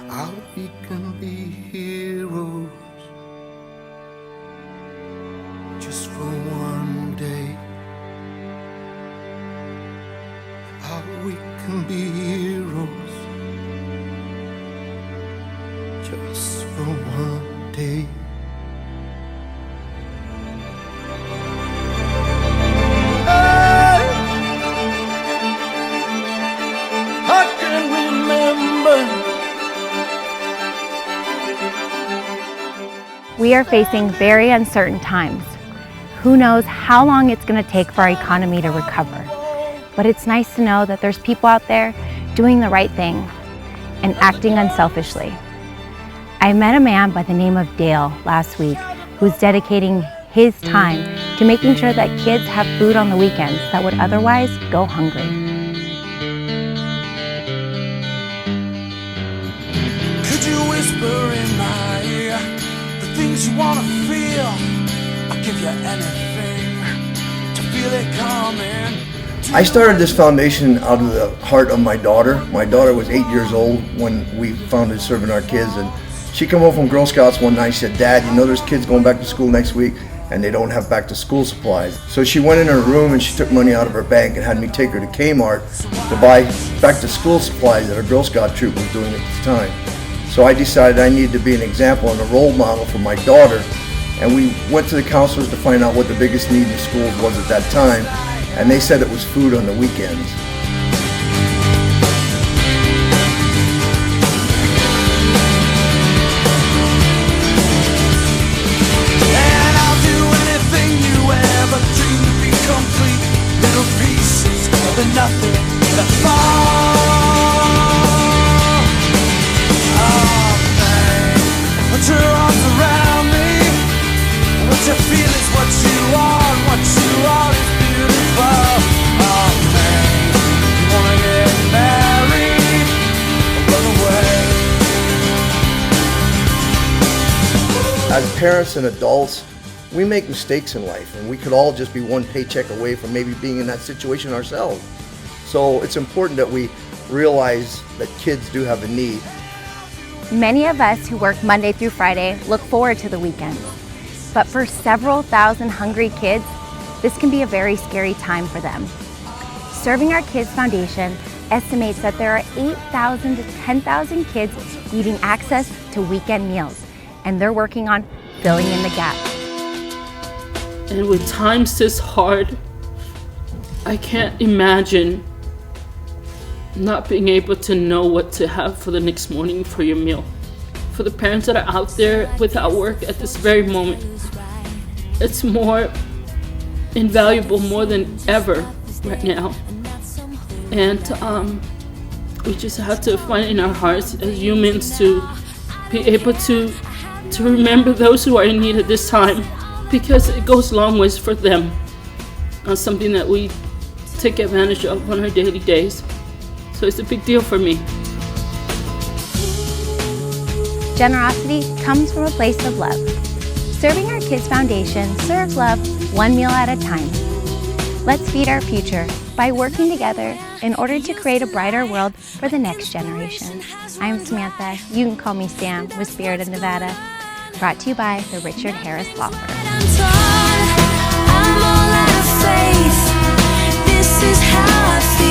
how we can be heroes just for one day. How we can be heroes just for one day. I can remember. We are facing very uncertain times. Who knows how long it's going to take for our economy to recover. But it's nice to know that there's people out there doing the right thing and acting unselfishly. I met a man by the name of Dale last week who's dedicating his time to making sure that kids have food on the weekends that would otherwise go hungry. Could you whisper in my ear the things you wanna feel? I'll give you anything to feel it coming. I started this foundation out of the heart of my daughter. My daughter was 8 years old when we founded Serving Our Kids, and she came home from Girl Scouts one night. She said, "Dad, you know there's kids going back to school next week and they don't have back to school supplies." So she went in her room and she took money out of her bank and had me take her to Kmart to buy back to school supplies that her Girl Scout troop was doing at this time. So I decided I needed to be an example and a role model for my daughter, and we went to the counselors to find out what the biggest need in schools was at that time, and they said it was food on the weekends. And I'll do anything you ever dream to be complete. Little pieces of the nothing that fall. Oh, babe, put your arms around me. What you feel is what you are, and what you are is beautiful. Oh, babe, you wanna get married or run away? As parents and adults, we make mistakes in life, and we could all just be one paycheck away from maybe being in that situation ourselves. So it's important that we realize that kids do have a need. Many of us who work Monday through Friday look forward to the weekend. But for several thousand hungry kids, this can be a very scary time for them. Serving Our Kids Foundation estimates that there are 8,000 to 10,000 kids needing access to weekend meals, and they're working on filling in the gap. And with times this hard, I can't imagine not being able to know what to have for the next morning for your meal. For the parents that are out there without work at this very moment, it's more invaluable more than ever right now. And we just have to find in our hearts as humans to be able to remember those who are in need at this time, because it goes long ways for them. Something that we take advantage of on our daily days. So it's a big deal for me. Generosity comes from a place of love. Serving Our Kids Foundation serves love one meal at a time. Let's feed our future by working together in order to create a brighter world for the next generation. I'm Samantha. You can call me Sam with Spirit of Nevada. Brought to you by the Richard Harris Law Firm. I'm all out of faith. This is how I feel.